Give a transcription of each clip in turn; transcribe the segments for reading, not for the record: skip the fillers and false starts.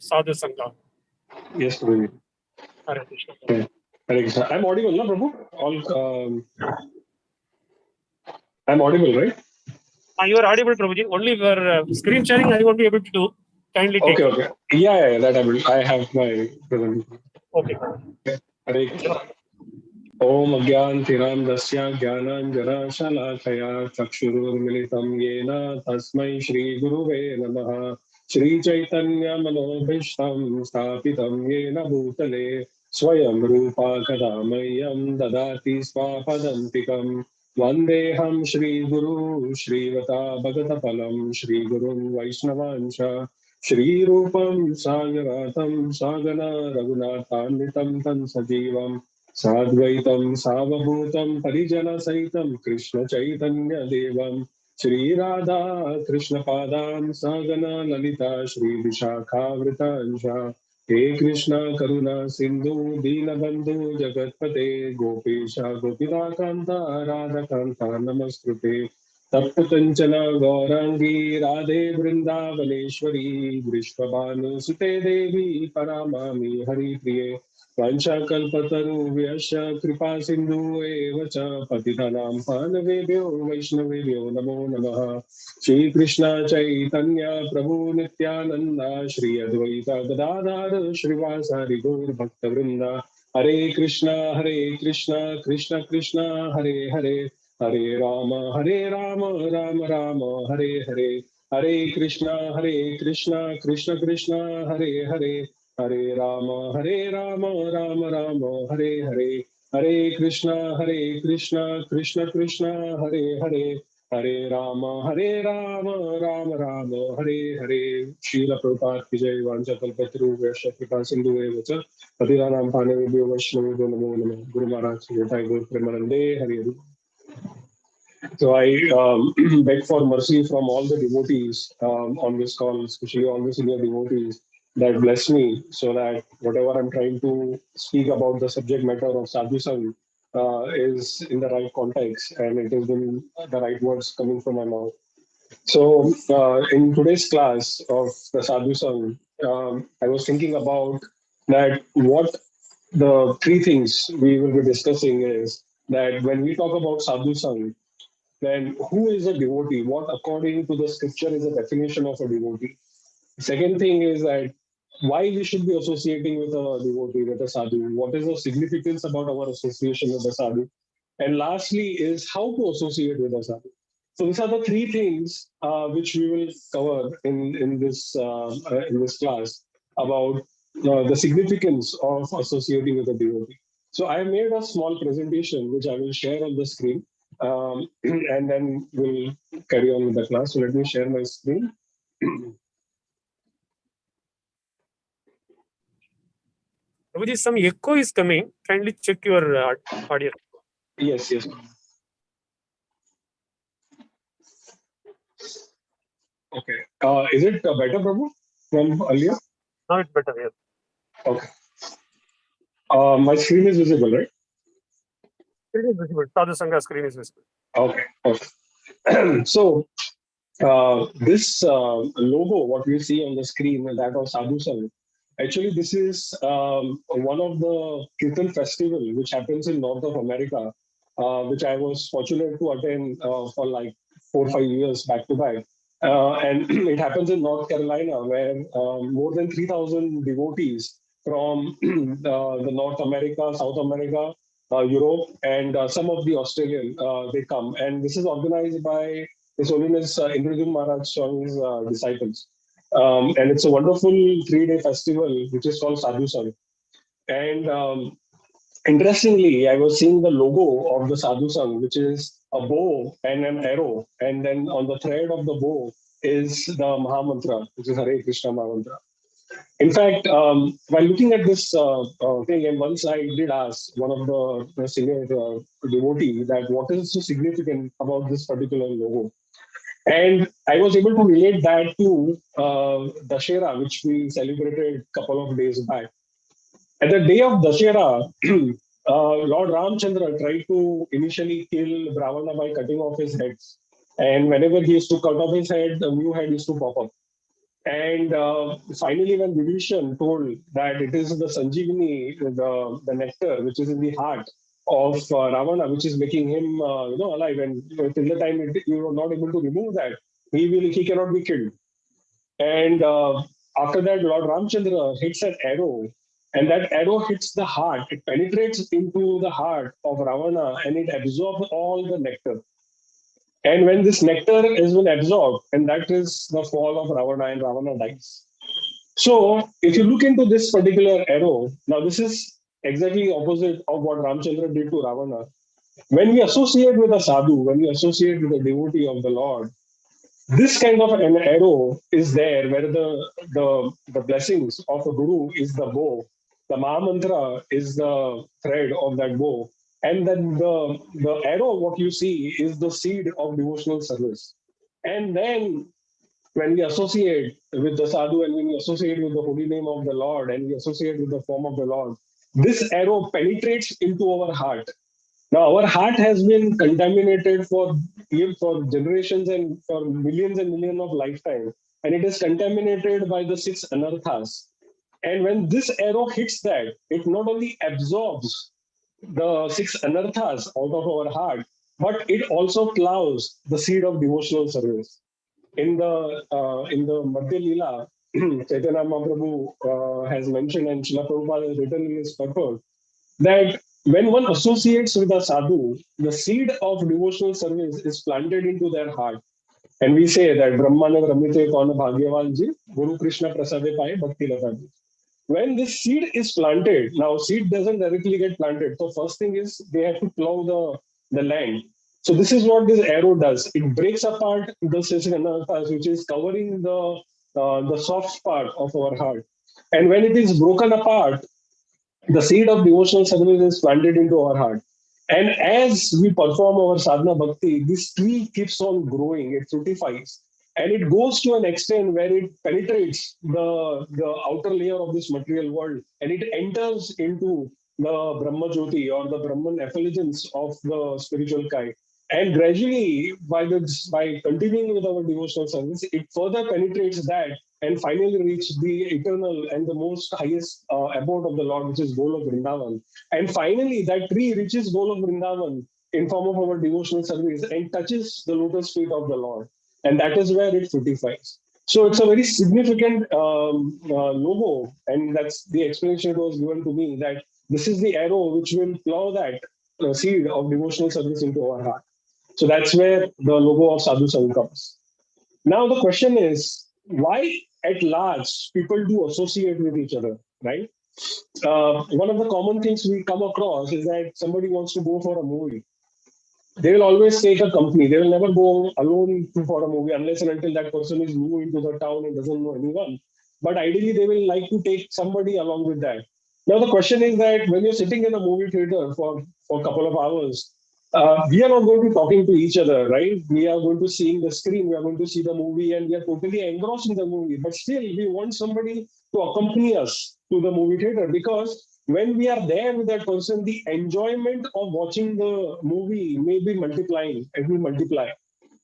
Sadhu Sangha. Yes, Prabhu. Hare Krishna. Yeah. Hare Krishna. I'm audible, no, Prabhu? I'm audible, right? You are audible, Prabhuji. Only for screen sharing, I won't be able to do. Kindly take Okay. Yeah, that I will. I have my presentation. Okay. Hare Krishna. Om Agyan Tiram Dasya Jnanam Jana Shalakaya Chakshururmilitam Yena Tasmai Shri Guruve Namaha Shri Chaitanya Manobhishtam Sthapitam Yena Bhutale Swayam Rupa Kadamayam Dadati Swapadantikam Vandeham Shri Guru Shrivata Bhagatapalam Shri Gurun Vaishnavansha Shri Rupam Sagaratam Sagana Raghunathanvitam Tan Sajivam Sadvaitam Savabhutam Parijana Saitam Krishna Chaitanya Devam Shri Radha Krishna Padam Sagana Lalita Shri Vishakha Vritansha He Krishna Karuna Sindhu Dinabandhu Jagatpate Gopesha Gopidakanta Radhakanta Namaskruti Taptakanchana Gaurangi Radhe Vrindavaneshwari Vrishvabhanu Sute Devi Paramami Hari Priye Vanchakalpataru Kripa Sindhu Evacha Patitanam Panavebhyo Vaishnavedhyo Namo Namaha Shri Krishna Chaitanya Prabhu Nityananda Shri Advaita Gadadhar Shrivasari Gaur Bhakta Vrinda Hare Krishna Krishna Krishna Hare Hare Hare Rama Rama Rama Hare Hare Hare Krishna Krishna Krishna Hare Hare Hare Rama Rama Rama Hare Hare Hare Krishna Krishna Krishna Hare Hare Hare Rama Rama Rama Hare Hare Srila Prabhupada ki jai Vanchakalpataru Vaishya Kripa Sindhu Evacha Patitanam Panavebhyo Vaishnavebhyo Namo Namaha Guru Maharaj ki jai Guru Premanande Hare Hare. So I beg for mercy from all the devotees on this call, especially all the senior devotees that bless me, so that whatever I'm trying to speak about the subject matter of Sadhu Sang is in the right context and it is in the right words coming from my mouth. So in today's class of the Sadhu Sang, I was thinking about that what the three things we will be discussing is that when we talk about Sadhu Sang, then who is a devotee? What, according to the scripture, is the definition of a devotee? Second thing is that why we should be associating with a devotee, with a sadhu? What is the significance about our association with a sadhu? And lastly, is how to associate with a sadhu. So these are the three things which we will cover in this class about the significance of associating with a devotee. So I made a small presentation which I will share on the screen, and then we'll carry on with the class. So let me share my screen. Prabhuji, some echo is coming. Kindly check your audio. Yes. Okay. Is it better, Prabhu, from earlier? Now it's better here. Okay. My screen is visible, right? Screen is visible. Sadhu Sangha screen is visible. Okay. So this logo, what we see on the screen, that of Sadhu Sang, actually this is one of the Kirtan festival which happens in North of America, which I was fortunate to attend for like 4 or 5 years back to back. And it happens in North Carolina, where more than 3,000 devotees from the North America, South America, Europe, and some of the Australian, they come. And this is organized by His Holiness Indradum Maharaj Swami's disciples. And it's a wonderful 3-day festival, which is called Sadhu Sang. And interestingly, I was seeing the logo of the Sadhu Sang, which is a bow and an arrow. And then on the thread of the bow is the Mahamantra, which is Hare Krishna Mahamantra. In fact, while looking at this thing, and once I did ask one of the senior devotee that what is so significant about this particular logo. And I was able to relate that to Dashera, which we celebrated a couple of days back. At the day of Dashera, Lord Ramchandra tried to initially kill Ravana by cutting off his heads. And whenever he used to cut off his head, a new head used to pop up. And finally, when Vibhishan told that it is the Sanjeevani, the nectar, which is in the heart of Ravana, which is making him, alive, and till the time you are not able to remove that, he cannot be killed. And after that, Lord Ramchandra hits an arrow, and that arrow hits the heart. It penetrates into the heart of Ravana, and it absorbs all the nectar. And when this nectar is been absorbed, and that is the fall of Ravana, and Ravana dies. So, if you look into this particular arrow, now this is exactly opposite of what Ramchandra did to Ravana. When we associate with a sadhu, when we associate with a devotee of the Lord, this kind of an arrow is there where the blessings of a guru is the bow, the Mahamantra is the thread of that bow, and then the arrow, what you see, is the seed of devotional service. And then when we associate with the sadhu and when we associate with the holy name of the Lord and we associate with the form of the Lord, this arrow penetrates into our heart. Now, our heart has been contaminated for generations and for millions and millions of lifetime, and it is contaminated by the six anarthas. And when this arrow hits that, it not only absorbs the six anarthas out of our heart, but it also plows the seed of devotional service. In the Madhya Lila, Chaitanya Mahaprabhu has mentioned, and Srila Prabhupada has written in his purport, that when one associates with a sadhu, the seed of devotional service is planted into their heart. And we say that Brahmana Ramite Kauna Bhagyavan Ji, Guru Krishna Prasade Pai Bhakti Lata Ji. When this seed is planted, now seed doesn't directly get planted. So first thing is they have to plow the land. So this is what this arrow does. It breaks apart the Seshanarthas, which is covering the soft part of our heart. And when it is broken apart, the seed of devotional service is planted into our heart. And as we perform our sadhana bhakti, this tree keeps on growing, it fructifies. And it goes to an extent where it penetrates the outer layer of this material world and it enters into the Brahma Jyoti or the Brahman effulgence of the spiritual kind. And gradually, by continuing with our devotional service, it further penetrates that and finally reach the eternal and the most highest abode of the Lord, which is goal of Vrindavan. And finally, that tree reaches goal of Vrindavan in form of our devotional service and touches the lotus feet of the Lord. And that is where it fructifies. So it's a very significant logo, and that's the explanation that was given to me that this is the arrow which will plow that seed of devotional service into our heart. So that's where the logo of Sadhu Sangh comes. Now the question is, why at large people do associate with each other, right? One of the common things we come across is that somebody wants to go for a movie. They will always take a company. They will never go alone for a movie unless and until that person is new into the town and doesn't know anyone. But ideally, they will like to take somebody along with that. Now, the question is that when you're sitting in a movie theater for a couple of hours, we are not going to be talking to each other, right? We are going to seeing the screen, we are going to see the movie, and we are totally engrossed in the movie. But still, we want somebody to accompany us to the movie theater because when we are there with that person, the enjoyment of watching the movie may be multiplying, it will multiply.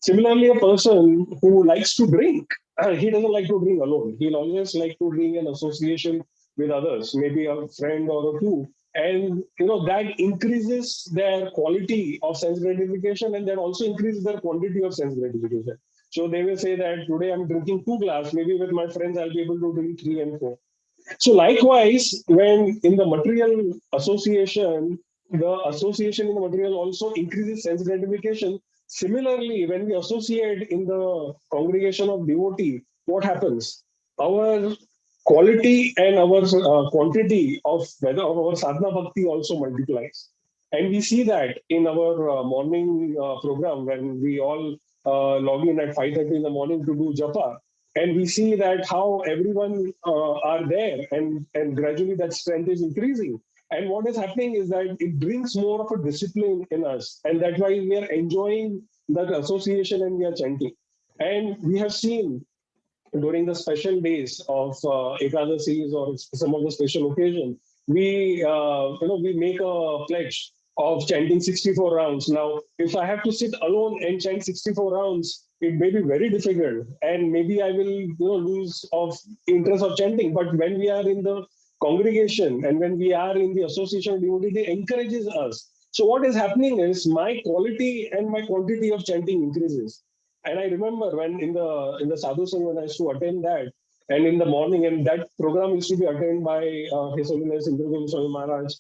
Similarly, a person who likes to drink, he doesn't like to drink alone. He'll always like to drink in association with others, maybe a friend or a two. And that increases their quality of sense gratification and then also increases their quantity of sense gratification. So they will say that today I'm drinking 2 glass, maybe with my friends I'll be able to drink 3 and 4. So likewise, when in the material association, the association in the material also increases sense gratification. Similarly, when we associate in the congregation of devotee, what happens? Our quality and our quantity of whether of our sadhana bhakti also multiplies. And we see that in our morning program when we all log in at 5:30 in the morning to do japa, and we see that how everyone are there and gradually that strength is increasing, and what is happening is that it brings more of a discipline in us, and that's why we are enjoying that association and we are chanting. And we have seen during the special days of Ekadasis or some of the special occasions, we make a pledge of chanting 64 rounds. Now, if I have to sit alone and chant 64 rounds, it may be very difficult, and maybe I will lose of interest of chanting. But when we are in the congregation and when we are in the association of devotee, they encourages us. So what is happening is my quality and my quantity of chanting increases. And I remember when in the Sadhu Sangh, when I used to attend that, and in the morning, and that program used to be attended by His Holiness Indra Govind Swami Maharaj,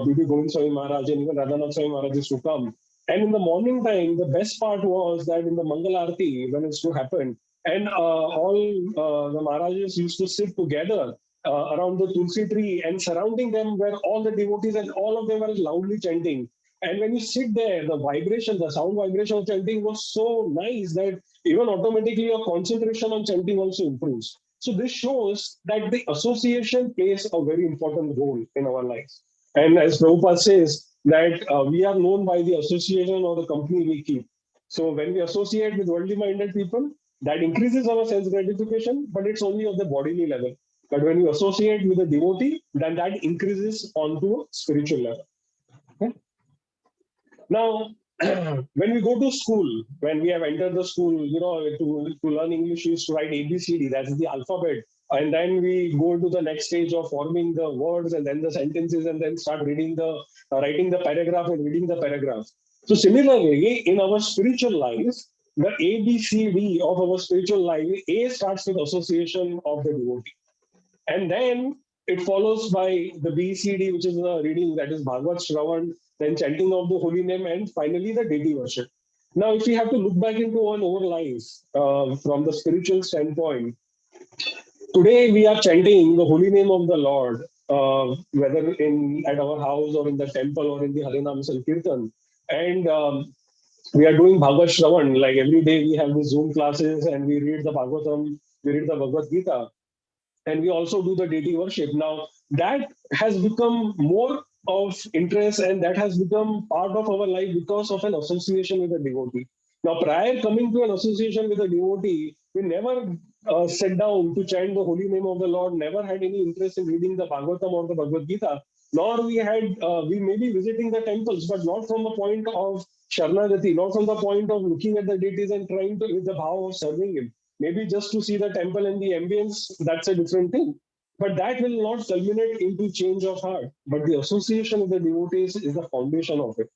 Bibi Govind Swami Maharaj, and even Radhanath Swami Maharaj used to come. And in the morning time, the best part was that in the Mangal Aarti, when it used to happen, and all the Maharajas used to sit together around the Tulsi tree, and surrounding them were all the devotees, and all of them were loudly chanting. And when you sit there, the vibration, the sound vibration of chanting was so nice that even automatically your concentration on chanting also improves. So this shows that the association plays a very important role in our lives. And as Prabhupada says, that we are known by the association or the company we keep. So when we associate with worldly minded people, that increases our sense gratification, but it's only of the bodily level. But when we associate with a devotee, then that increases onto a spiritual level. Okay? Now, when we go to school, when we have entered the school, to learn English, we used to write ABCD, that's the alphabet. And then we go to the next stage of forming the words and then the sentences, and then start writing the paragraph and reading the paragraph. So similarly, in our spiritual lives, the ABCD of our spiritual life, A starts with association of the devotee. And then it follows by the BCD, which is the reading, that is Bhagavad Shravan, then chanting of the holy name, and finally the deity worship. Now, if we have to look back into our lives from the spiritual standpoint, today we are chanting the holy name of the Lord, whether in at our house or in the temple or in the Harinam Sankirtan. And we are doing Bhagavad Shravan, like every day we have these Zoom classes and we read the Bhagavatam, we read the Bhagavad Gita, and we also do the deity worship. Now, that has become more of interest and that has become part of our life because of an association with a devotee. Now, prior coming to an association with a devotee, we never sat down to chant the holy name of the Lord, never had any interest in reading the Bhagavatam or the Bhagavad Gita, nor we may be visiting the temples, but not from a point of Sharanagati, not from the point of looking at the deities and trying to, with the vow of serving him. Maybe just to see the temple and the ambience, that's a different thing. But that will not culminate into change of heart. But the association with the devotees is the foundation of it.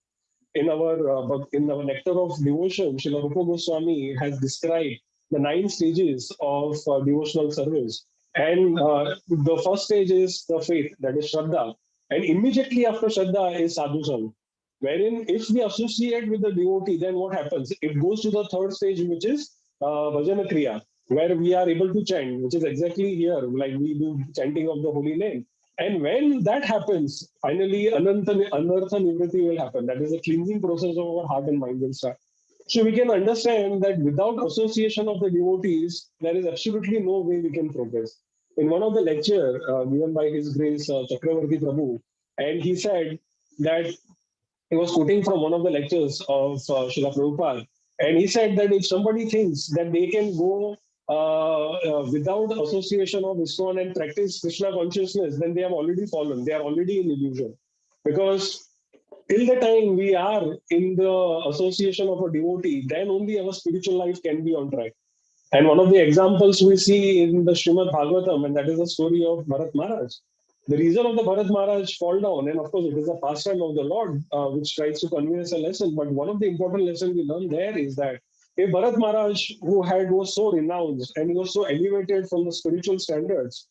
In our Nectar of Devotion, Srila Rupa Goswami has described the 9 stages of devotional service. And the first stage is the faith, that is Shraddha. And immediately after Shraddha is Sadhu Sang, wherein if we associate with the devotee, then what happens? It goes to the third stage, which is Bhajana Kriya, where we are able to chant, which is exactly here, like we do chanting of the holy name. And when that happens, finally, Anartha Nivriti will happen. That is the cleansing process of our heart and mind will start. So we can understand that without association of the devotees, there is absolutely no way we can progress. In one of the lecture given by His Grace Chakravarti Prabhu, and he said that he was quoting from one of the lectures of Srila Prabhupada, and he said that if somebody thinks that they can go without association of ISKCON and practice Krishna consciousness, then they have already fallen. They are already in illusion. Because till the time we are in the association of a devotee, then only our spiritual life can be on track. And one of the examples we see in the Srimad Bhagavatam, and that is the story of Bharat Maharaj. The reason of the Bharat Maharaj fall down, and of course it is a pastime of the Lord, which tries to convey us a lesson. But one of the important lessons we learn there is that if Bharat Maharaj, was so renounced and he was so elevated from the spiritual standards,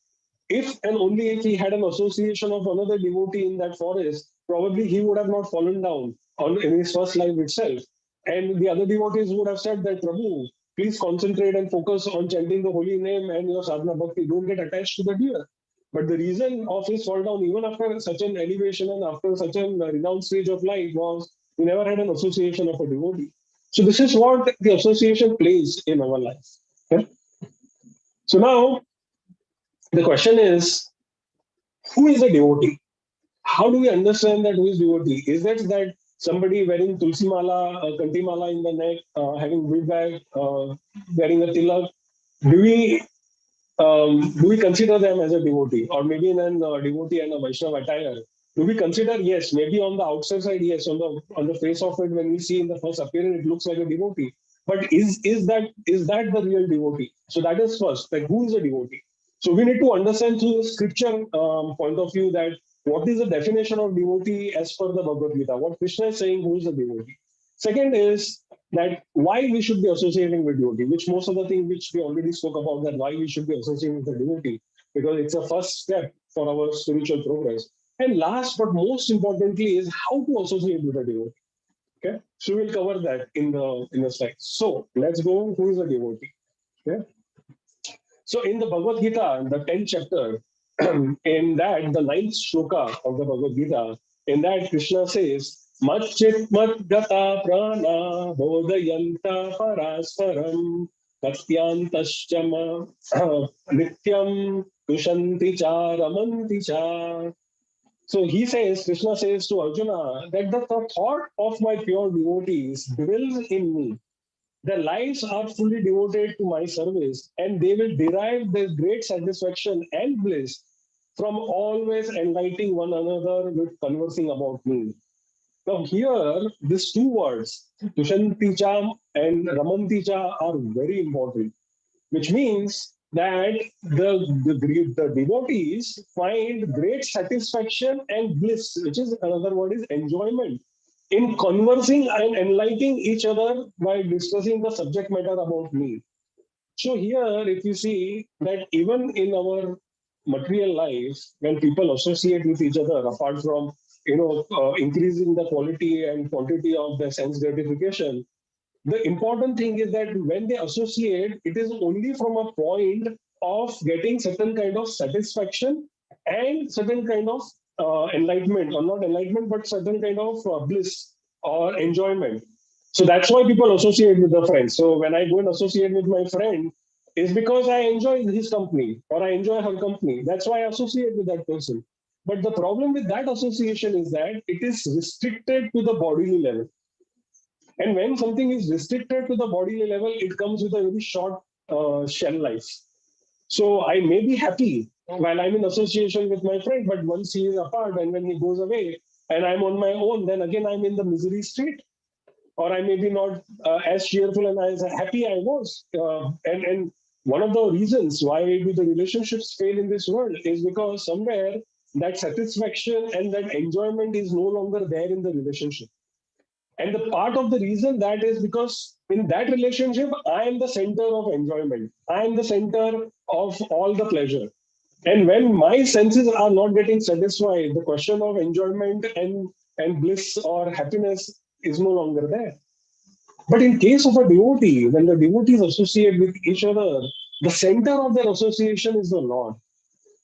if and only if he had an association of another devotee in that forest, probably he would have not fallen down in his first life itself. And the other devotees would have said that, Prabhu, please concentrate and focus on chanting the holy name and your sadhana bhakti. Don't get attached to the deer. But the reason of his fall down, even after such an elevation and after such a renowned stage of life, was he never had an association of a devotee. So this is what the association plays in our life. Okay? So now the question is, who is a devotee? How do we understand that who is devotee? Is that somebody wearing tulsi mala, kanti mala in the neck, having wig bag, wearing a tilak? Do we consider them as a devotee, or maybe in a devotee and a Vaishnava attire? Do we consider, yes, maybe on the outside side, yes, on the face of it, when we see in the first appearance, it looks like a devotee. But is that the real devotee? So that is first, like who is a devotee? So we need to understand through the scripture point of view that what is the definition of devotee as per the Bhagavad Gita? What Krishna is saying, who is a devotee? Second is that why we should be associating with devotee, which most of the things which we already spoke about, that why we should be associating with the devotee, because it's a first step for our spiritual progress. And last but most importantly is how to associate with a devotee. Okay, so we'll cover that in the slide. So let's go. Who is a devotee? Okay. So in the Bhagavad Gita, the 10th chapter, in that the ninth shloka of the Bhagavad Gita, in that Krishna says, "Matchit gata prana bodhayanta parasparam katyantaschama nityam tushanti cha ramanti cha." So he says, Krishna says to Arjuna that the thought of my pure devotees dwells in me. Their lives are fully devoted to my service, and they will derive their great satisfaction and bliss from always enlightening one another with conversing about me. Now, here, these two words, Tushanticha and Ramanticha, are very important, which means that the devotees find great satisfaction and bliss, which is another word is enjoyment, in conversing and enlightening each other by discussing the subject matter about me. So here, if you see that even in our material lives, when people associate with each other, apart from increasing the quality and quantity of their sense gratification, the important thing is that when they associate, it is only from a point of getting certain kind of satisfaction and certain kind of enlightenment, or not enlightenment, but certain kind of bliss or enjoyment. So that's why people associate with the friends. So when I go and associate with my friend, is because I enjoy his company or I enjoy her company. That's why I associate with that person. But the problem with that association is that it is restricted to the bodily level. And when something is restricted to the bodily level, it comes with a very short shell life. So I may be happy while I'm in association with my friend, but once he is apart and when he goes away and I'm on my own, then again I'm in the misery state, or I may be not as cheerful and as happy I was. And one of the reasons why do the relationships fail in this world is because somewhere that satisfaction and that enjoyment is no longer there in the relationship. And the part of the reason that is because in that relationship, I am the center of enjoyment. I am the center of all the pleasure. And when my senses are not getting satisfied, the question of enjoyment and bliss or happiness is no longer there. But in case of a devotee, when the devotees associate with each other, the center of their association is the Lord.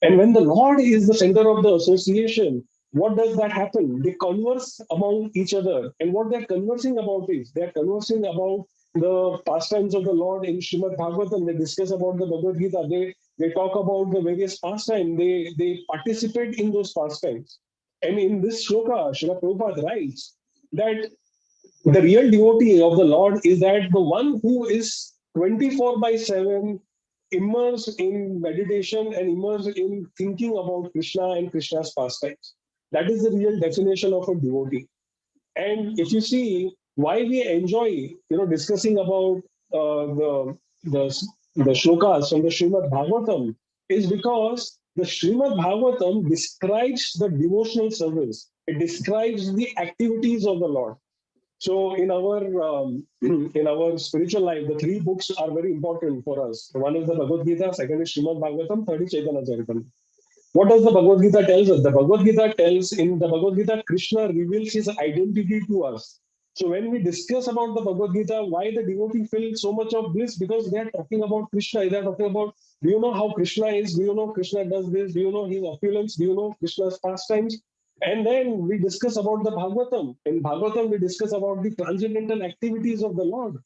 And when the Lord is the center of the association, what does that happen? They converse among each other. And what they're conversing about is they're conversing about the pastimes of the Lord in Srimad Bhagavatam. They discuss about the Bhagavad Gita. They talk about the various pastimes. They participate in those pastimes. And in this shloka, Srila Prabhupada writes that the real devotee of the Lord is that the one who is 24 by 7 immersed in meditation and immersed in thinking about Krishna and Krishna's pastimes. That is the real definition of a devotee. And if you see why we enjoy, discussing about the shlokas from the Srimad Bhagavatam, is because the Srimad Bhagavatam describes the devotional service. It describes the activities of the Lord. So in our in our spiritual life, the three books are very important for us. One is the Bhagavad Gita, second is Srimad Bhagavatam, third is Chaitanya Charitamrita. What does the Bhagavad Gita tells us? The Bhagavad Gita tells in the Bhagavad Gita, Krishna reveals his identity to us. So when we discuss about the Bhagavad Gita, why the devotee feels so much of bliss? Because they are talking about Krishna. They are talking about, do you know how Krishna is? Do you know Krishna does this? Do you know his opulence? Do you know Krishna's pastimes? And then we discuss about the Bhagavatam. In Bhagavatam, we discuss about the transcendental activities of the Lord.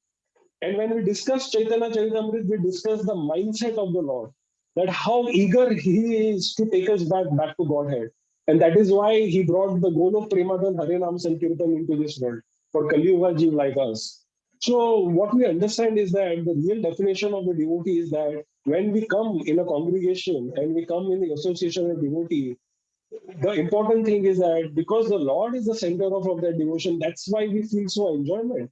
And when we discuss Chaitanya Charitamrita, we discuss the mindset of the Lord, that how eager he is to take us back to Godhead. And that is why he brought the Golok Premadhan Harinam Sankirtan into this world for Kali Yuga Jeev like us. So what we understand is that the real definition of the devotee is that when we come in a congregation and we come in the association of devotee, the important thing is that because the Lord is the center of that devotion, that's why we feel so enjoyment.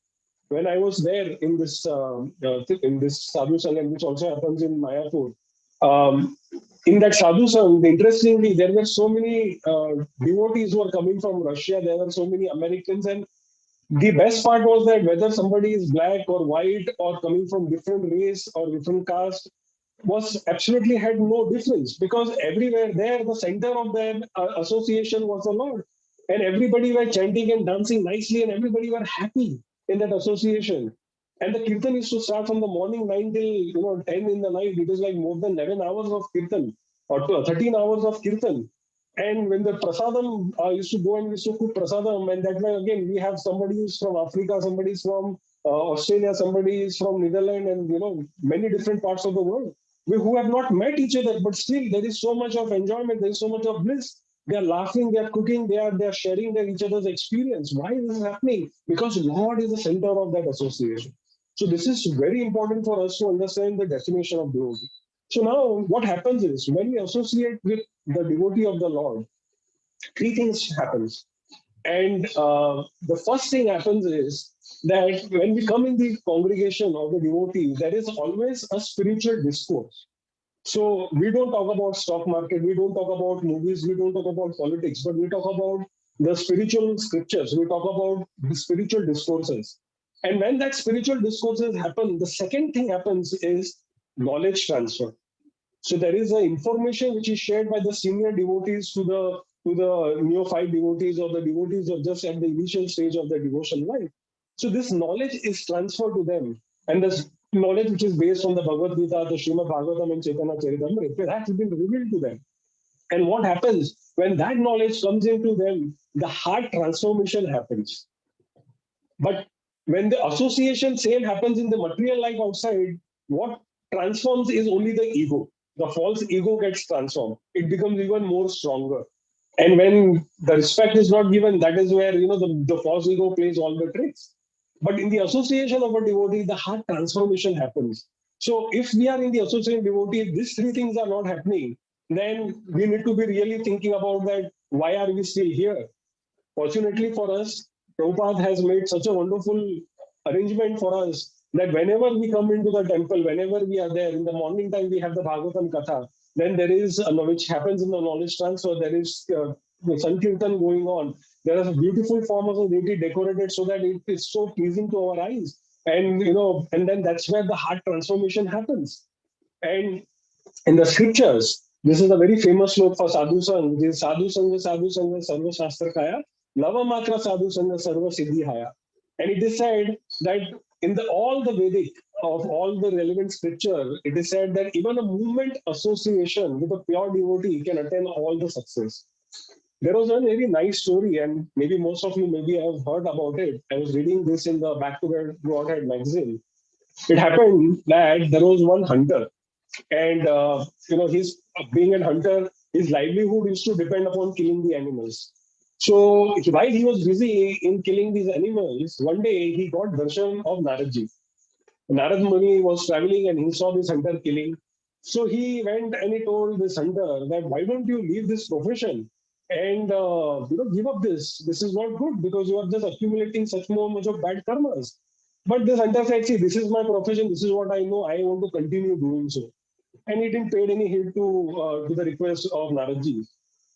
when I was there in this Sadhu Sangam, which also happens in Mayapur, um, in that Sadhu Sangam, interestingly, there were so many devotees who were coming from Russia. There were so many Americans, and the best part was that whether somebody is black or white or coming from different race or different caste was absolutely had no difference, because everywhere there the center of their association was the Lord, and everybody were chanting and dancing nicely, and everybody were happy in that association. And the kirtan used to start from the morning 9 till 10 in the night. It is like more than 11 hours of kirtan, or 13 hours of kirtan. And when the prasadam used to go and we used to cook prasadam, and that way again we have somebody who's from Africa, somebody is from Australia, somebody is from Netherlands, and many different parts of the world, who have not met each other, but still there is so much of enjoyment, there is so much of bliss. They are laughing, they are cooking, they are sharing each other's experience. Why is this happening? Because Lord is the center of that association. So this is very important for us to understand the definition of devotee. So now what happens is, when we associate with the devotee of the Lord, three things happens. And the first thing happens is that when we come in the congregation of the devotees, there is always a spiritual discourse. So we don't talk about stock market, we don't talk about movies, we don't talk about politics, but we talk about the spiritual scriptures, we talk about the spiritual discourses. And when that spiritual discourses happen, the second thing happens is knowledge transfer. So there is a information which is shared by the senior devotees to the neophyte devotees, or the devotees of just at the initial stage of their devotion life. So this knowledge is transferred to them, and this knowledge which is based on the Bhagavad Gita, the Srimad Bhagavatam, and Chaitanya Charitamrita, that has been revealed to them. And what happens when that knowledge comes into them? The heart transformation happens. But when the association same happens in the material life outside, what transforms is only the ego. The false ego gets transformed. It becomes even more stronger. And when the respect is not given, that is where the false ego plays all the tricks. But in the association of a devotee, the heart transformation happens. So if we are in the association devotee, if these three things are not happening, then we need to be really thinking about that. Why are we still here? Fortunately for us, Prabhupada has made such a wonderful arrangement for us that whenever we come into the temple, whenever we are there, in the morning time we have the Bhagavatam Katha, then there is, which happens in the knowledge transfer, there is Sankirtan going on. There is a beautiful form of the deity decorated so that it is so pleasing to our eyes. And then that's where the heart transformation happens. And in the scriptures, this is a very famous slok for Sadhu Sang, which is Sadhu Sangha, Sarva Shastra Kaya, Lava Matra Sadhu Sangha, Sarva Siddhi Haya. And it is said that in all the Vedic, of all the relevant scripture, it is said that even a movement association with a pure devotee can attain all the success. There was a very nice story, and maybe most of you maybe have heard about it. I was reading this in the Back to Godhead magazine. It happened that there was one hunter, and he's being a hunter, his livelihood used to depend upon killing the animals. So while he was busy in killing these animals, one day he got darshan of Naradji. Narad Muni was traveling and he saw this hunter killing. So he went and he told this hunter that, why don't you leave this profession and give up this? This is not good, because you are just accumulating such more much of bad karmas. But this hunter said, see, this is my profession, this is what I know, I want to continue doing so. And he didn't pay any heed to the request of Naradji.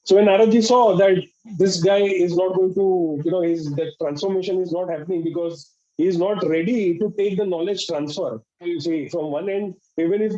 So when Naradji saw that this guy is not going to, his that transformation is not happening because he is not ready to take the knowledge transfer. You see, from one end, even if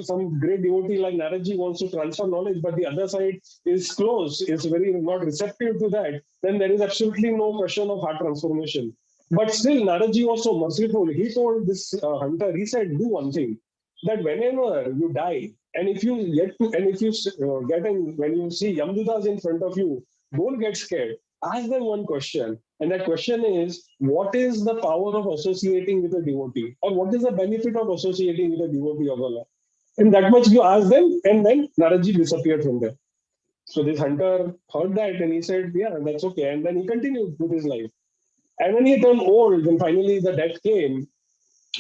some great devotee like Naradji wants to transfer knowledge, but the other side is closed, is very not receptive to that, then there is absolutely no question of heart transformation. But still, Naradji was so merciful. He told this hunter, he said, do one thing, that whenever you die, and if you get in, when you see Yamdutas in front of you, don't get scared. Ask them one question, and that question is, what is the power of associating with a devotee, or what is the benefit of associating with a devotee of Allah? And that much you ask them, and then Naraji disappeared from there. So this hunter heard that, and he said, "Yeah, that's okay," and then he continued with his life. And when he turned old, and finally the death came,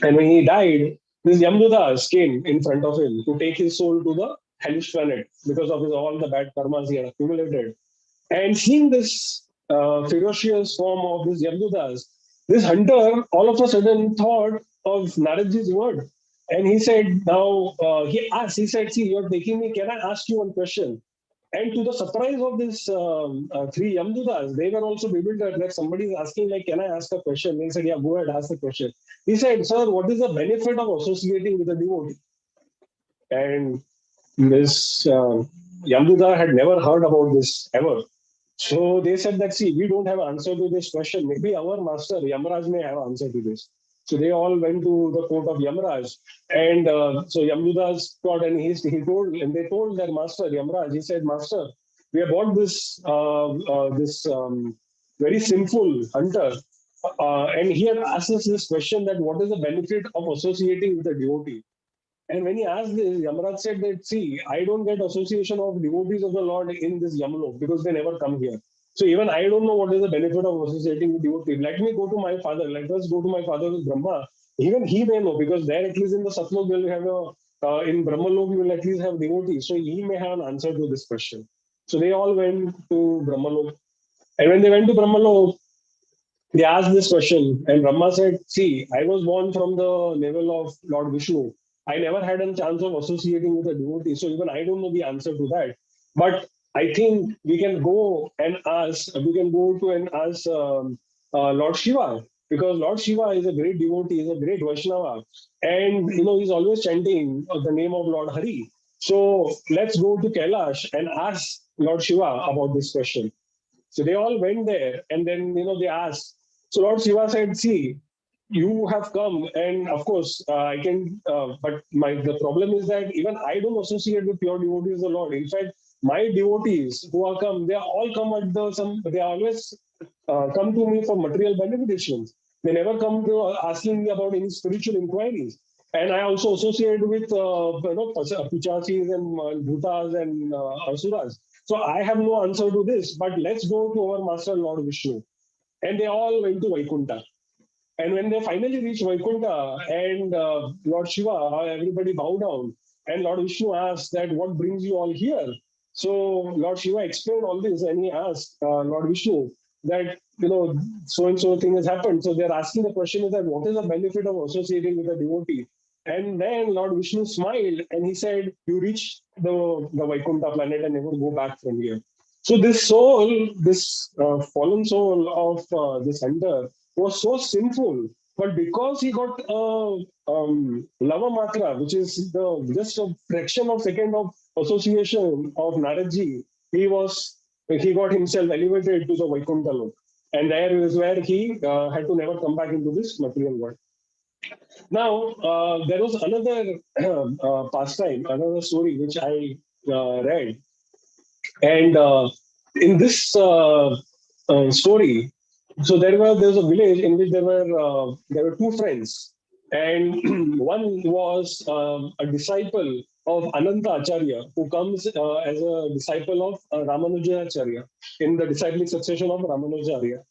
and when he died, this Yamdudas came in front of him to take his soul to the hellish planet because of all the bad karmas he had accumulated. And seeing this ferocious form of this Yamdudas, This hunter all of a sudden thought of Naradji's word. And he said, he said, see, you're taking me, can I ask you one question? And to the surprise of this three Yamdutas, they were also bewildered that somebody is asking, like, can I ask a question? They said, yeah, go ahead, ask the question. He said, sir, what is the benefit of associating with a devotee? And this Yamduta had never heard about this ever. So they said that, see, we don't have an answer to this question. Maybe our master, Yamraj, may have an answer to this. So they all went to the court of Yamraj. And so Yamduda's court, and they told their master, Yamraj, he said, Master, we have bought this very sinful hunter. And he had asked us this question that what is the benefit of associating with a devotee? And when he asked this, Yamaraj said that, see, I don't get association of devotees of the Lord in this Yamlok because they never come here. So even I don't know what is the benefit of associating with devotees. Let me go to my father. Let us go to my father with Brahma. Even he may know because there at least in the Satlok will have in Brahmalok you will at least have devotees. So he may have an answer to this question. So they all went to Brahmalok. And when they went to Brahmalok, they asked this question, and Brahma said, see, I was born from the level of Lord Vishnu. I never had a chance of associating with a devotee, so even I don't know the answer to that. But I think we can go to and ask Lord Shiva, because Lord Shiva is a great devotee, is a great Vaishnava, and he's always chanting the name of Lord Hari. So let's go to Kailash and ask Lord Shiva about this question. So they all went there, and then they asked. So Lord Shiva said, "See, you have come, and of course I can. But the problem is that even I don't associate with pure devotees of the Lord. In fact, my devotees who are come, they are all come at the some. They always come to me for material beneficence. They never come to asking me about any spiritual inquiries. And I also associate with Pichachis and Bhutas and Asuras. So I have no answer to this, but let's go to our master Lord Vishnu. And they all went to Vaikunta. And when they finally reached Vaikunta and Lord Shiva, everybody bowed down. And Lord Vishnu asked that, what brings you all here? So Lord Shiva explained all this and he asked Lord Vishnu that, so and so thing has happened. So they're asking the question is that what is the benefit of associating with a devotee? And then Lord Vishnu smiled and he said, you reach the Vaikunta planet and never go back from here. So this fallen soul of this hunter was so sinful, but because he got lava matra, which is just a fraction of second of association of Naradji, he got himself elevated to the Vaikuntha Lok. And there is where he had to never come back into this material world. Now, there was another pastime, another story which I read. And in this story, so there was a village in which there were two friends, and one was a disciple of Ananta Acharya, who comes as a disciple of Ramanuja Acharya in the disciplic succession of Ramanujacharya.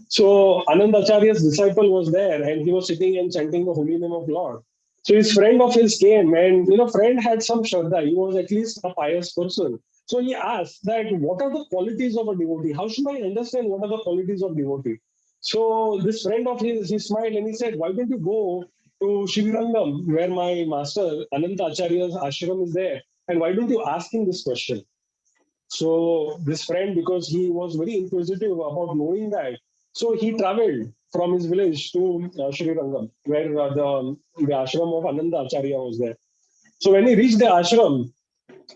So Anand Acharya's disciple was there and he was sitting and chanting the holy name of Lord. So his friend of his came and friend had some Shraddha. He was at least a pious person. So he asked that what are the qualities of a devotee? How should I understand what are the qualities of devotee? So this friend of his, he smiled and he said, why don't you go to Shivirangam where my master Ananta Acharya's ashram is there? And why don't you ask him this question? So this friend, because he was very inquisitive about knowing that, so he traveled from his village to Sri Rangam, where the ashram of Ananda Acharya was there. So when he reached the ashram,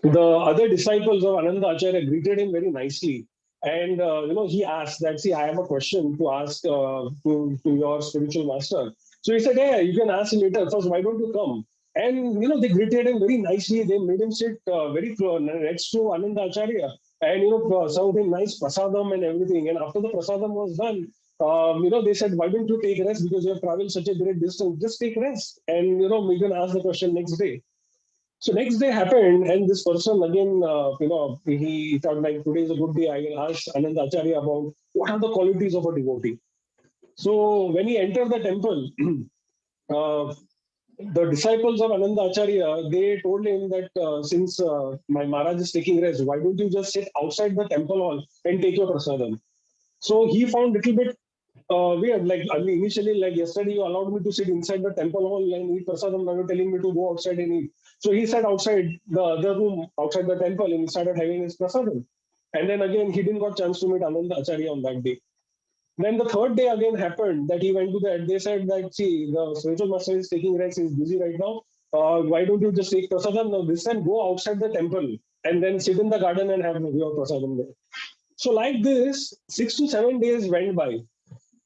the other disciples of Ananda Acharya greeted him very nicely. And he asked that, see, I have a question to ask to your spiritual master. So he said, hey, you can ask later. First, why don't you come? And they greeted him very nicely. They made him sit very close next to Ananda Acharya, and served him nice prasadam and everything. And after the prasadam was done, they said, why don't you take rest because you have traveled such a great distance? Just take rest, and we can ask the question next day. So next day happened, and this person again, he thought like today is a good day. I will ask Anand Acharya about what are the qualities of a devotee. So when he entered the temple, uh, the disciples of Ananda Acharya, they told him that since my Maharaj is taking rest, why don't you just sit outside the temple hall and take your prasadam? So he found little bit weird. Like initially, like yesterday, you allowed me to sit inside the temple hall and eat prasadam. Now you're telling me to go outside and eat. So he sat outside the other room, outside the temple, and he started having his prasadam. And then again, he didn't got chance to meet Ananda Acharya on that day. Then the third day again happened that he went to that. They said that, see, the spiritual master is taking rest, he's busy right now. Why don't you just take prasadam? Now this time go outside the temple and then sit in the garden and have your prasadam there. So like this, 6 to 7 days went by.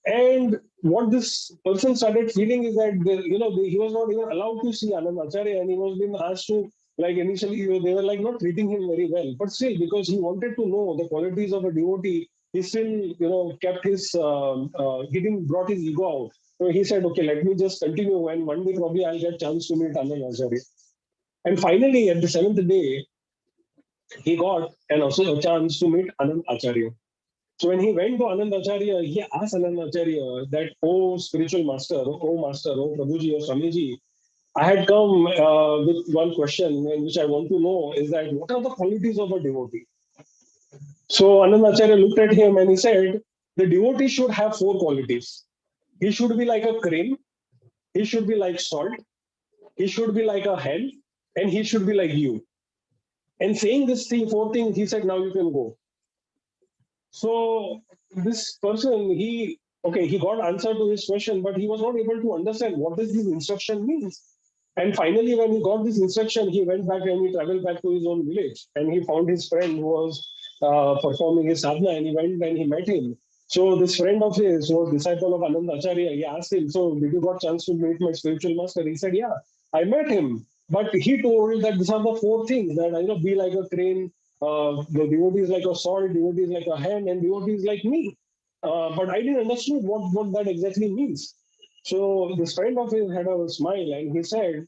And what this person started feeling is that, he was not even allowed to see Anand Acharya, and he was being asked to, like initially, they were like not treating him very well. But still, because he wanted to know the qualities of a devotee, he still, kept his, he didn't brought his ego out. So he said, okay, let me just continue, and one day probably I'll get chance to meet Anand Acharya. And finally, at the seventh day, he got and also a chance to meet Anand Acharya. So when he went to Anand Acharya, he asked Anand Acharya that, oh spiritual master, oh Prabhuji, oh Swamiji, I had come with one question which I want to know is that what are the qualities of a devotee? So Anand Acharya looked at him and he said, the devotee should have four qualities. He should be like a crane, he should be like salt, he should be like a hen, and he should be like you. And saying this thing, four things, he said, now you can go. So this person, he got answer to his question, but he was not able to understand what does this instruction means. And finally, when he got this instruction, he went back and he traveled back to his own village, and he found his friend who was performing his sadhana, and he went and he met him. So this friend of his, who was disciple of Anand Acharya, he asked him, "So did you got chance to meet my spiritual master?" He said, "Yeah, I met him." But he told that these are the four things that be like a crane, the devotee is like a salt, devotee is like a hen, and devotee is like me. But I didn't understand what that exactly means. So this friend of his had a smile and he said,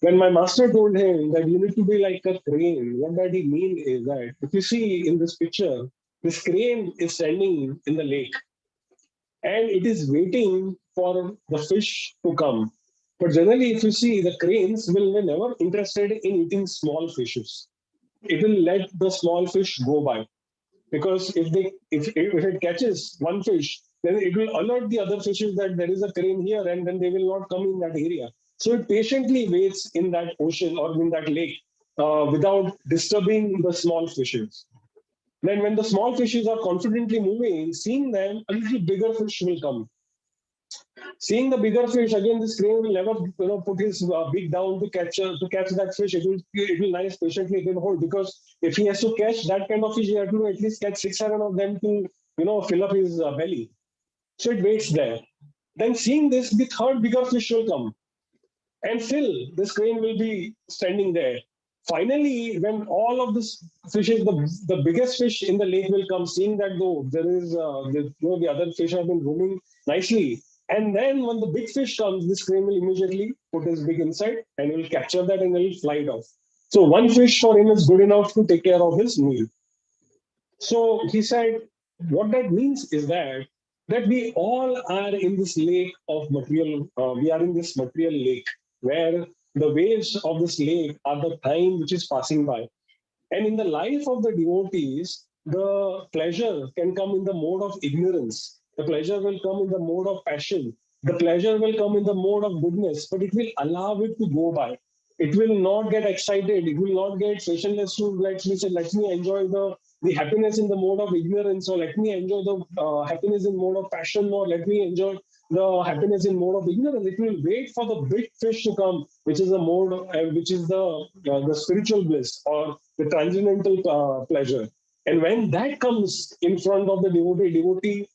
when my master told him that you need to be like a crane, what did he mean is that if you see in this picture, this crane is standing in the lake and it is waiting for the fish to come. But generally, if you see, the cranes will be never interested in eating small fishes. It will let the small fish go by because if it catches one fish, then it will alert the other fishes that there is a crane here, and then they will not come in that area. So it patiently waits in that ocean or in that lake without disturbing the small fishes. Then, when the small fishes are confidently moving, seeing them, a little bigger fish will come. Seeing the bigger fish, again, this crane will never, put his beak down to catch that fish. It will nice patiently it will hold because if he has to catch that kind of fish, he has to at least catch 6 7 of them to fill up his belly. So it waits there. Then seeing this, the third bigger fish will come, and still this crane will be standing there. Finally, when all of this fishes, the biggest fish in the lake will come, seeing that though there is the other fish have been roaming nicely. And then when the big fish comes, this crane will immediately put his beak inside and will capture that and will fly it off. So one fish for him is good enough to take care of his meal. So he said, what that means is that we all are in this lake of material. We are in this material lake where the waves of this lake are the time which is passing by. And in the life of the devotees, the pleasure can come in the mode of ignorance. The pleasure will come in the mode of passion. The pleasure will come in the mode of goodness, but it will allow it to go by. It will not get excited. It will not get passionless to let me enjoy the happiness in the mode of ignorance, or let me enjoy the happiness in mode of passion, or let me enjoy the happiness in mode of ignorance. It will wait for the big fish to come, which is the mode, which is the spiritual bliss or the transcendental pleasure. And when that comes in front of the devotee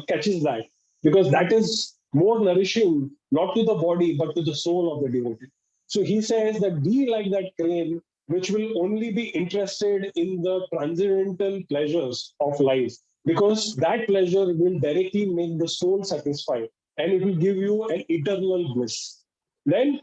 catches that because that is more nourishing, not to the body, but to the soul of the devotee. So he says that be like that crane, which will only be interested in the transcendental pleasures of life, because that pleasure will directly make the soul satisfied and it will give you an eternal bliss. Then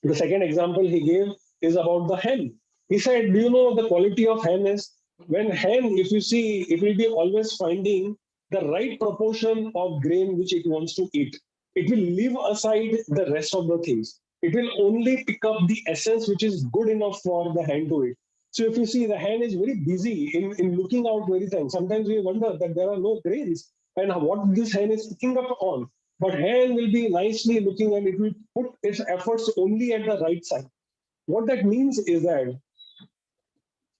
the second example he gave is about the hen. He said, do you know the quality of hen is? When hen, if you see, it will be always finding the right proportion of grain which it wants to eat. It will leave aside the rest of the things. It will only pick up the essence which is good enough for the hen to eat. So if you see, the hen is very busy in looking out very things. Sometimes we wonder that there are no grains. and what this hen is picking up on. But hen will be nicely looking and it will put its efforts only at the right side. What that means is that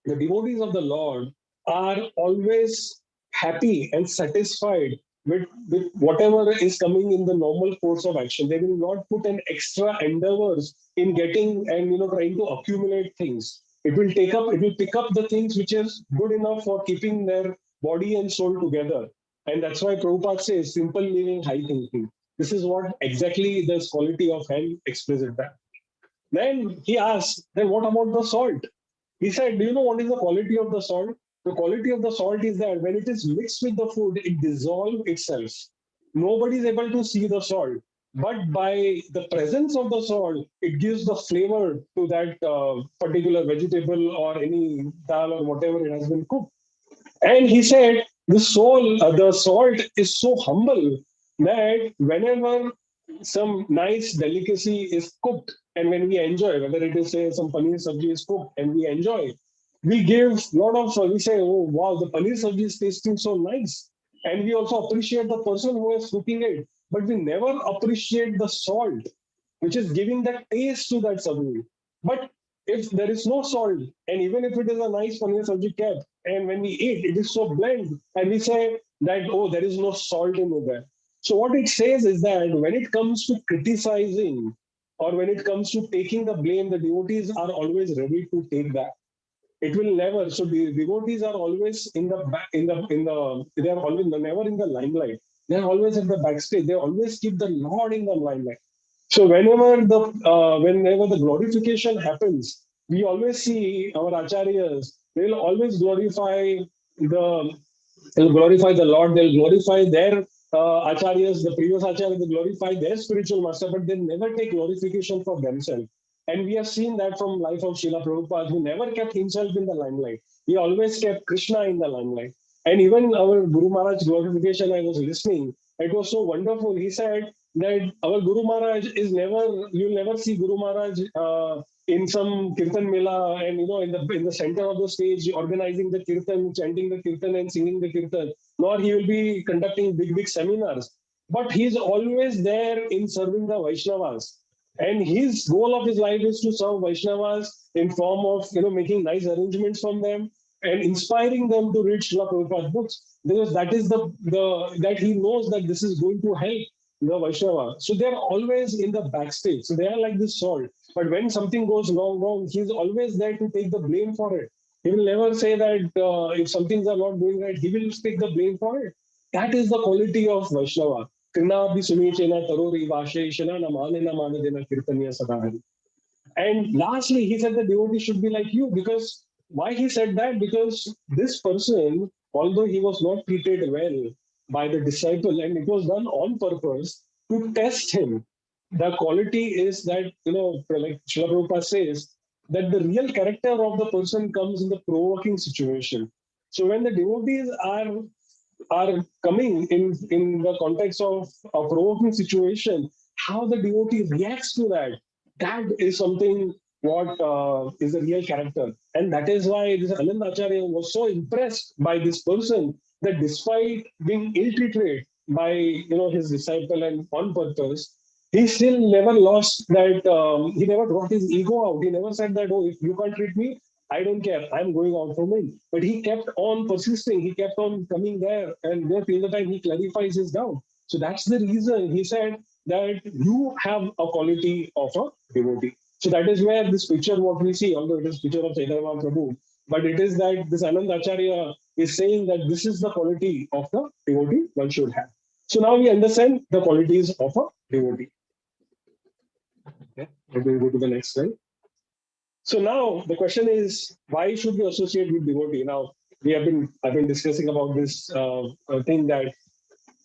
the devotees of the Lord are always happy and satisfied with whatever is coming in the normal course of action. They will not put an extra endeavors in getting and trying to accumulate things. It will pick up the things which is good enough for keeping their body and soul together. And that's why Prabhupada says simple living, high thinking. This is what exactly this quality of hell expresses that. Then he asked, then what about the salt? He said, do you know what is the quality of the salt? The quality of the salt is that when it is mixed with the food, it dissolves itself. Nobody is able to see the salt. But by the presence of the salt, it gives the flavor to that particular vegetable or any dal or whatever it has been cooked. And he said, the salt is so humble that whenever some nice delicacy is cooked and when we enjoy, whether it is say some paneer sabji is cooked and we enjoy, we give lot of, we say, oh wow, the paneer sabji is tasting so nice. And we also appreciate the person who is cooking it, but we never appreciate the salt, which is giving that taste to that sabji. But if there is no salt, and even if it is a nice paneer sabji kept, and when we eat, it is so bland, and we say that, oh, there is no salt in it. So what it says is that when it comes to criticizing or when it comes to taking the blame, the devotees are always ready to take that. It will never. So the devotees are always in the back, they are always never in the limelight. They are always at the backstage. They always keep the Lord in the limelight. So whenever the glorification happens, we always see our acharyas. They will always the glorify the Lord. They'll glorify their acharyas, the previous acharyas. They glorify their spiritual master, but they never take glorification for themselves. And we have seen that from life of Srila Prabhupada, who never kept himself in the limelight. He always kept Krishna in the limelight. And even our Guru Maharaj glorification, I was listening. It was so wonderful. He said that our Guru Maharaj is never, you'll never see Guru Maharaj in some kirtan mela and in the center of the stage organizing the kirtan, chanting the kirtan and singing the kirtan, nor he will be conducting big seminars. But he's always there in serving the Vaishnavas. And his goal of his life is to serve Vaishnavas in form of making nice arrangements from them and inspiring them to read Srila Prabhupada's books, because that is the that he knows that this is going to help the Vaishnava. So they're always in the backstage. So they are like this salt. But when something goes wrong, he's always there to take the blame for it. He will never say that if some things are not going right, he will take the blame for it. That is the quality of Vaishnava. Krinabi sumichena tarori vasheshana namanena manadena kirtanya sadahari. And lastly, he said the devotee should be like you, because why he said that? Because this person, although he was not treated well by the disciple, and it was done on purpose to test him. The quality is that, like Srila Prabhupada says, that the real character of the person comes in the provoking situation. So when the devotees are coming in the context of a provoking situation, how the devotee reacts to that, that is something what is the real character. And that is why this Anand Acharya was so impressed by this person that despite being ill-treated by his disciple and on purpose, he still never lost that, he never brought his ego out. He never said that, oh, if you can't treat me, I don't care. I'm going out from him. But he kept on persisting. He kept on coming there. And there till the time he clarifies his doubt. So that's the reason he said that you have a quality of a devotee. So that is where this picture, what we see, although it is picture of Chaitanya Prabhu, but it is that this Anand Acharya is saying that this is the quality of the devotee one should have. So now we understand the qualities of a devotee. Okay, let me go to the next slide. So now the question is, why should we associate with devotee? Now I've been discussing about this thing that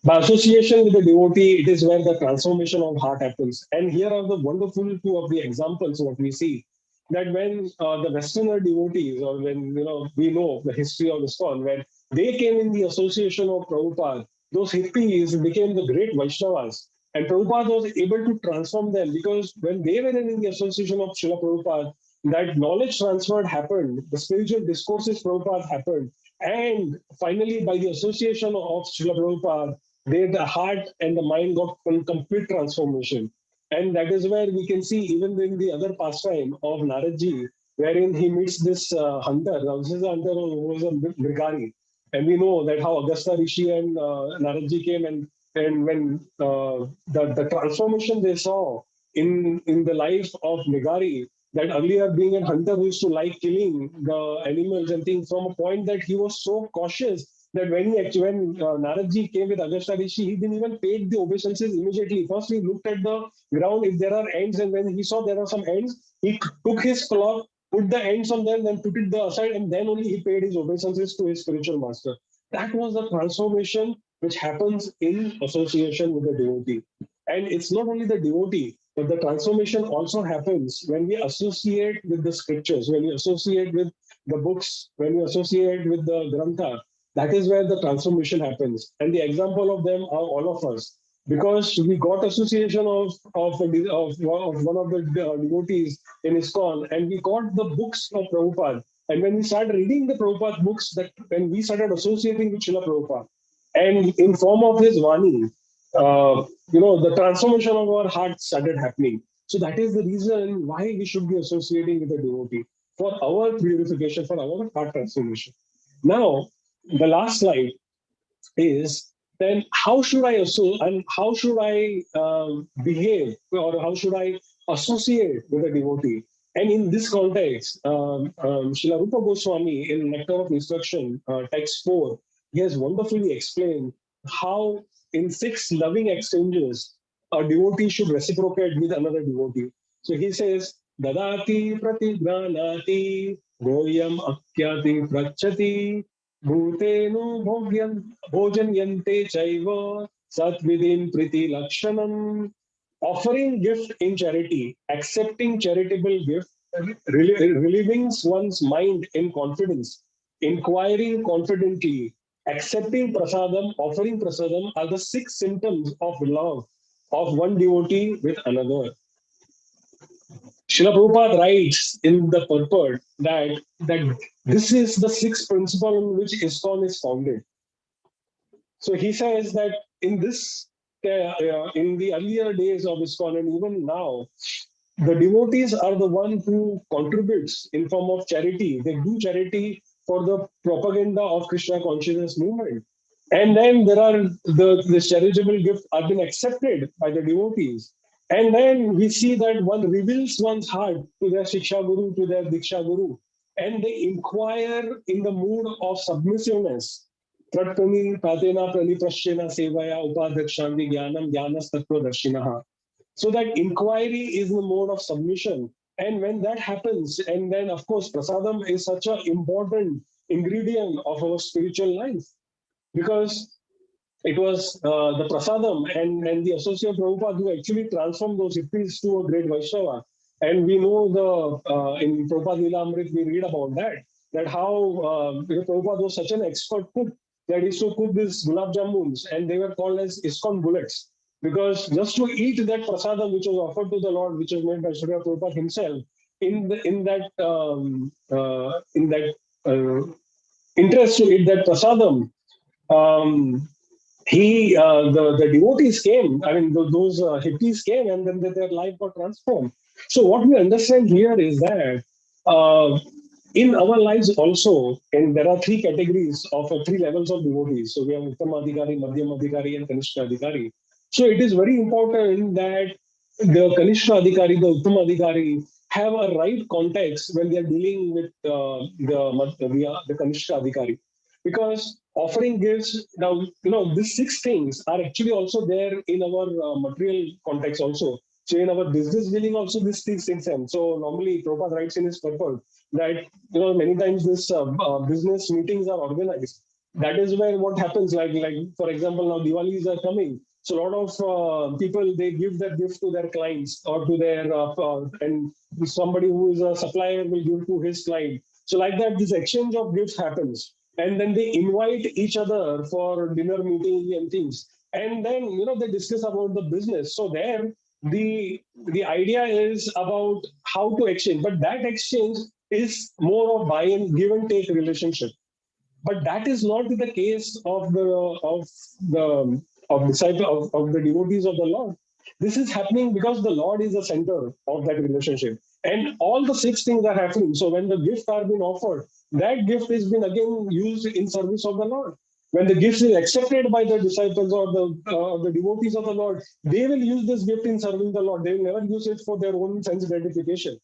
by association with the devotee, it is where the transformation of heart happens. And here are the wonderful two of the examples what we see, that when the Westerner devotees, or when we know the history of ISKCON, when they came in the association of Prabhupada, those hippies became the great Vaishnavas. And Prabhupada was able to transform them, because when they were in the association of Srila Prabhupada, that knowledge transfer happened, the spiritual discourses Prabhupada happened, and finally, by the association of Srila Prabhupada, the heart and the mind got complete transformation. And that is where we can see, even in the other pastime of Naradji, wherein he meets this hunter. Now, this is a hunter who was a Mrigari. And we know that how Agastya Rishi and Naradji came, and when the transformation they saw in the life of Mrigari, that earlier being a hunter who used to like killing the animals and things, from a point that he was so cautious that when Naradji came with Agastya Rishi, he didn't even pay the obeisances immediately. First, he looked at the ground if there are ants, and when he saw there are some ants, he took his cloth, put the ants on them, then put it aside, and then only he paid his obeisances to his spiritual master. That was the transformation which happens in association with the devotee. And it's not only the devotee, but the transformation also happens when we associate with the scriptures, when we associate with the books, when we associate with the grantha. That is where the transformation happens. And the example of them are all of us. Because we got association of one of the devotees in ISKCON, and we got the books of Prabhupada. And when we started reading the Prabhupada books, that when we started associating with Srila Prabhupada, and in form of his Vani, the transformation of our heart started happening. So that is the reason why we should be associating with a devotee, for our purification, for our heart transformation. Now, the last slide is, then how should I and how should I behave, or how should I associate with a devotee? And in this context, Srila Rupa Goswami in Nectar of Instruction, text 4, he has wonderfully explained how in 6 loving exchanges a devotee should reciprocate with another devotee. So he says, Dadati pratigranati goyam akyati prachati भूतेनु भोजन्यन्ते चैव satvidin priti lakshanam. Offering gift in charity, accepting charitable gift, relieving one's mind in confidence, inquiring confidently, accepting prasadam, offering prasadam are the 6 symptoms of love of one devotee with another. Srila Prabhupada writes in the purport that this is the 6th principle on which ISKCON is founded. So he says that in in the earlier days of ISKCON and even now, the devotees are the one who contributes in form of charity. They do charity for the propaganda of Krishna consciousness movement. And then there are the charitable gifts are been accepted by the devotees. And then we see that one reveals one's heart to their Shiksha Guru, to their Diksha Guru, and they inquire in the mood of submissiveness. Pratani Pratena Praniprashena Sevaya Upadhakshanti Jnanam Jnanas Tattvadarshinaha. So that inquiry is the mode of submission. And when that happens, and then of course, prasadam is such an important ingredient of our spiritual life, because it was the prasadam and the associate Prabhupada who actually transformed those hippies to a great Vaishnava. And we know in Prabhupada Leela Amrit, we read about that how Prabhupada was such an expert cook that he used to cook these gulab jamuns, and they were called as ISKCON bullets. Because just to eat that prasadam which was offered to the Lord, which was made by Srila Prabhupada himself, in that interest to eat that prasadam, um, the devotees came. I mean, those hippies came, and then their life got transformed. So what we understand here is that in our lives also, and there are 3 categories of 3 levels of devotees. So we have Uttama Adhikari, Madhyam Adhikari, and Kanishka Adhikari. So it is very important that the Kanishka Adhikari, the Uttama Adhikari, have a right context when they are dealing with the Kanishka Adhikari, because offering gifts, now these 6 things are actually also there in our material context also. So in our business dealing also these 6 things happen. So normally Prabhupada writes in his purport that many times this business meetings are organized. That is where what happens, like for example, now Diwalis are coming, so a lot of people, they give that gift to their clients or to their and somebody who is a supplier will give to his client. So like that, this exchange of gifts happens, and then they invite each other for dinner meeting and things, and then they discuss about the business. So there the idea is about how to exchange, but that exchange is more of buy and give and take relationship. But that is not the case of the of the devotees of the Lord. This is happening because the Lord is the center of that relationship, and all the six things are happening. So when the gifts are being offered, that gift is being again used in service of the Lord. When the gift is accepted by the disciples or the devotees of the Lord, they will use this gift in serving the Lord. They will never use it for their own sense gratification.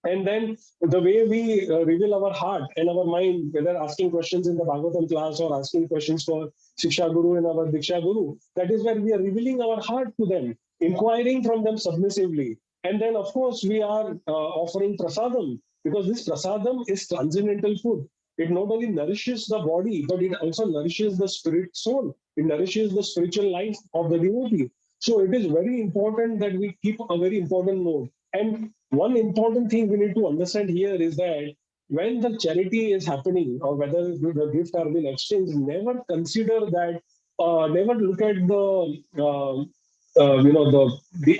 And then the way we reveal our heart and our mind, whether asking questions in the Bhagavatam class or asking questions for Shiksha Guru and our Diksha Guru, that is where we are revealing our heart to them, inquiring from them submissively. And then, of course, we are offering prasadam, because this prasadam is transcendental food. It not only nourishes the body, but it also nourishes the spirit soul. It nourishes the spiritual life of the devotee. So it is very important that we keep a very important note. And one important thing we need to understand here is that when the charity is happening or whether the gift are being exchanged, never consider that, never look at the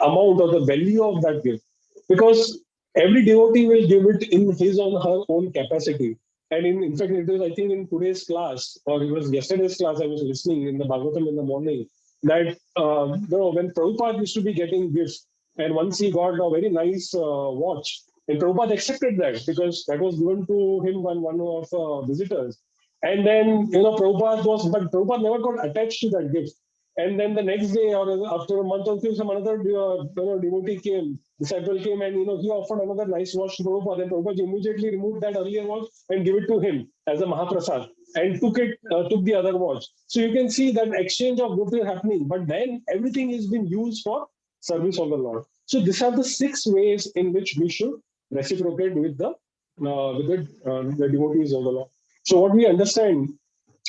amount or the value of that gift, because every devotee will give it in his or her own capacity. And in fact, it was, I think, in today's class, or it was yesterday's class, I was listening in the Bhagavatam in the morning, that when Prabhupada used to be getting gifts, and once he got a very nice watch, and Prabhupada accepted that because that was given to him by one of visitors. And then, but Prabhupada never got attached to that gift. And then the next day or after a month or two, some another devotee came, disciple came, and he offered another nice watch to Prabhupada. And Prabhupada immediately removed that earlier watch and gave it to him as a Mahaprasad, and took the other watch. So you can see that exchange of goods is happening, but then everything is being used for service of the Lord. So these are the six ways in which we should reciprocate with the devotees of the Lord. So what we understand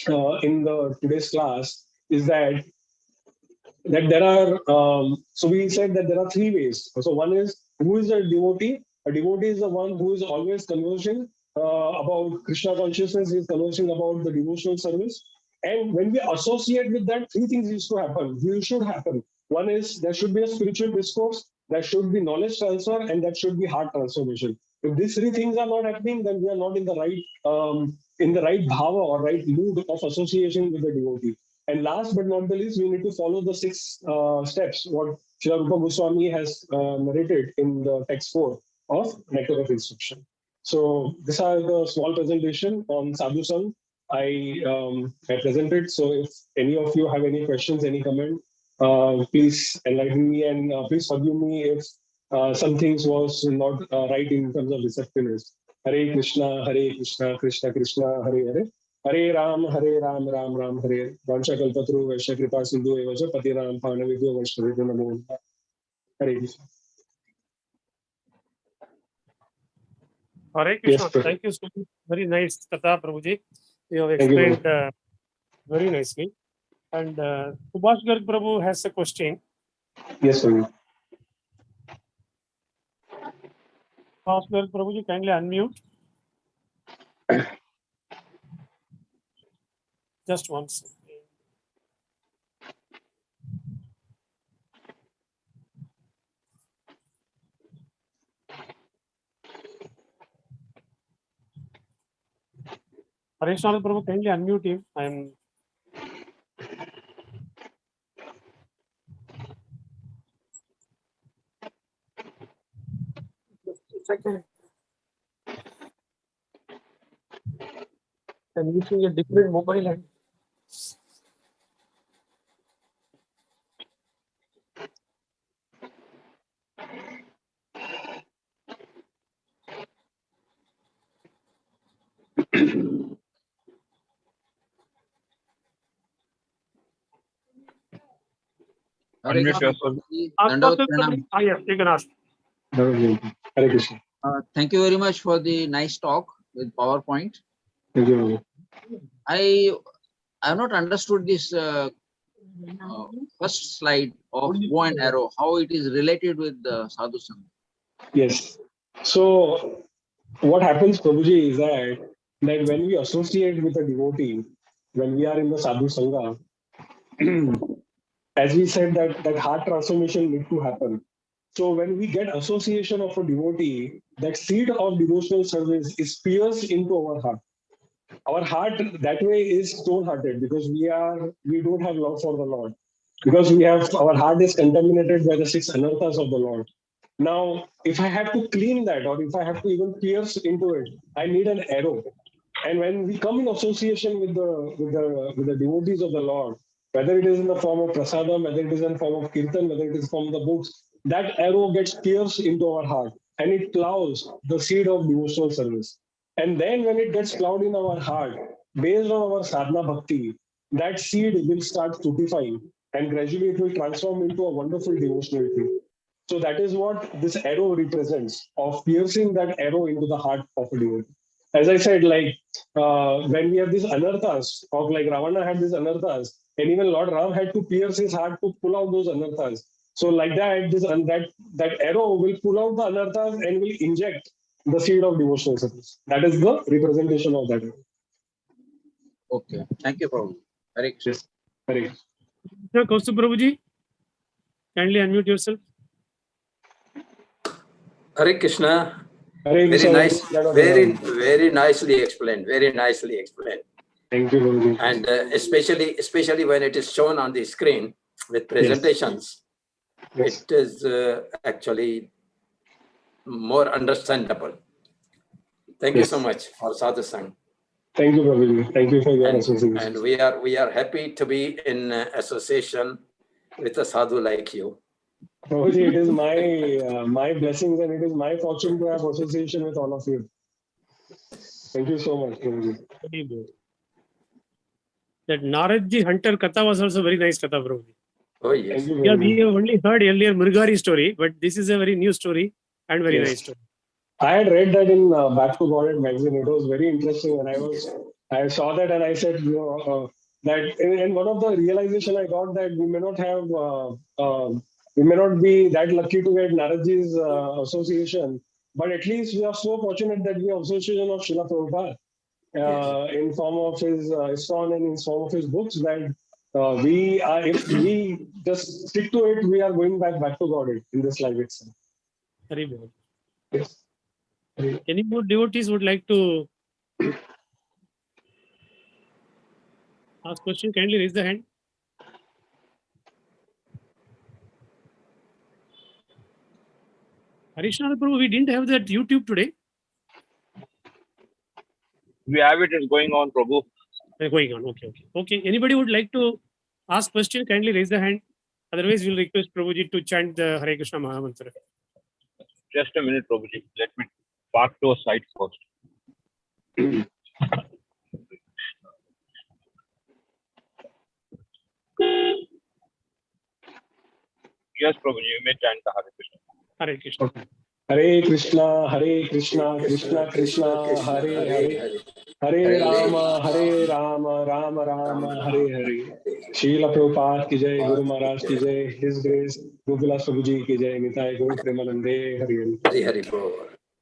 in the today's class is that there are, so we said that there are three ways. So one is, who is a devotee? A devotee is the one who is always conversing about Krishna consciousness, is conversing about the devotional service. And when we associate with that, three things used to happen. Should happen. One is there should be a spiritual discourse, there should be knowledge transfer, and that should be heart transformation. If these three things are not happening, then we are not in the right bhava or right mood of association with the devotee. And last but not the least, we need to follow the six steps, what Srila Rupa Goswami has narrated in the text 4 of Nectar of Instruction. So these are the small presentation on Sadhu Saang I presented. So if any of you have any questions, any comment, please enlighten me, and please forgive me if some things was not right in terms of receptiveness. Hare Krishna, Krishna Krishna, Hare Hare. Hare Ram, Ram Ram, Hare. Vansha Kalpatru, Vaishya Kripa Sindhu, Evaja, Pati Ram, Panavidyo, Vaishnavidyo, Namo. Hare Krishna. Hare Krishna. Yes, Thank you so much. Very nice, Tata Prabhuji. You have explained very nicely. And Subhash Garg Prabhu has a question. Yes, Prabhu. Subhash Garg Prabhuji, kindly unmute. Just one second. Harishnath Prabhu, kindly unmute him. I am. Just a second. I'm using a different mobile and. Unmute yourself. Yes, you can ask. Hare Krishna. Thank you very much for the nice talk with PowerPoint. Thank you. I have not understood this first slide of bow and arrow, how it is related with the Sadhu Sangha. Yes. So what happens, Prabhuji, is that when we associate with a devotee, when we are in the Sadhu Sangha, as we said, that heart transformation need to happen. So when we get association of a devotee, that seed of devotional service is pierced into our heart. Our heart that way is stone-hearted because we don't have love for the Lord. Because our heart is contaminated by the 6 anarthas of the Lord. Now, if I have to clean that, or if I have to even pierce into it, I need an arrow. And when we come in association with the devotees of the Lord, whether it is in the form of prasadam, whether it is in the form of kirtan, whether it is from the books, that arrow gets pierced into our heart and it plows the seed of devotional service. And then when it gets plowed in our heart, based on our sadhana bhakti, that seed will start fructifying and gradually it will transform into a wonderful devotional tree. So that is what this arrow represents, of piercing that arrow into the heart of a devotee. As I said, like when we have these anarthas, of like Ravana had these anarthas, and even Lord Ram had to pierce his heart to pull out those anarthas. So like that, that arrow will pull out the anarthas and will inject the seed of devotional service. That is the representation of that. Okay. Thank you, Prabhu. Hare Krishna. Yes. Hare Krishna. Sir, Kaustubh Prabhuji, kindly unmute yourself. Hare Krishna. Hare Very Krishna. nice, very nicely explained. Very nicely explained. Thank you, Guruji. And especially when it is shown on the screen with presentations, Yes. it is actually more understandable. Thank you Yes. so much for Sadhu Saang. Thank you, Prabhuji. Thank you for your association. And we are happy to be in association with a sadhu like you. Prabhuji, it is my blessings and it is my fortune to have association with all of you. Thank you so much, Prabhuji. Very good. That Naradji Hunter Katha was also very nice Katha, Prabhuji. Oh yes. Thank you, Yeah, Prabhuji. we have only heard earlier Murari story, but this is a very new story and very Yes. nice story. I had read that in Back to Godhead magazine. It was very interesting, and I saw that and I said, that and one of the realization I got that we may not have we may not be that lucky to get Naradji's association, but at least we are so fortunate that we have association of Srila Prabhupada in form of his ISKCON and in form of his books. That we are, if we just stick to it, we are going back to Godhead in this life itself. Very good. Yes. Any more devotees would like to ask question? Kindly raise the hand. Harishnath Prabhu, we didn't have that YouTube today. We have it, is going on, Prabhu. Going on. Okay. Anybody would like to ask question? Kindly raise the hand. Otherwise, we'll request Prabhuji to chant the Hare Krishna Mahamantra. Just a minute, Prabhuji. Let me park to a side first. Yes, Prabhuji, you may chant the Hare Krishna. Hare Krishna. Okay. Hare Krishna, Krishna Krishna, Hare Hare, Hare Rama, Rama Rama, Hare Hare. Srila Prabhupada ki jai, Guru Maharaj ki jai, His Grace, Gopala Prabhuji ki jai, Nitai Gaur Premanande, Hare Hare. Hare Hare Bol.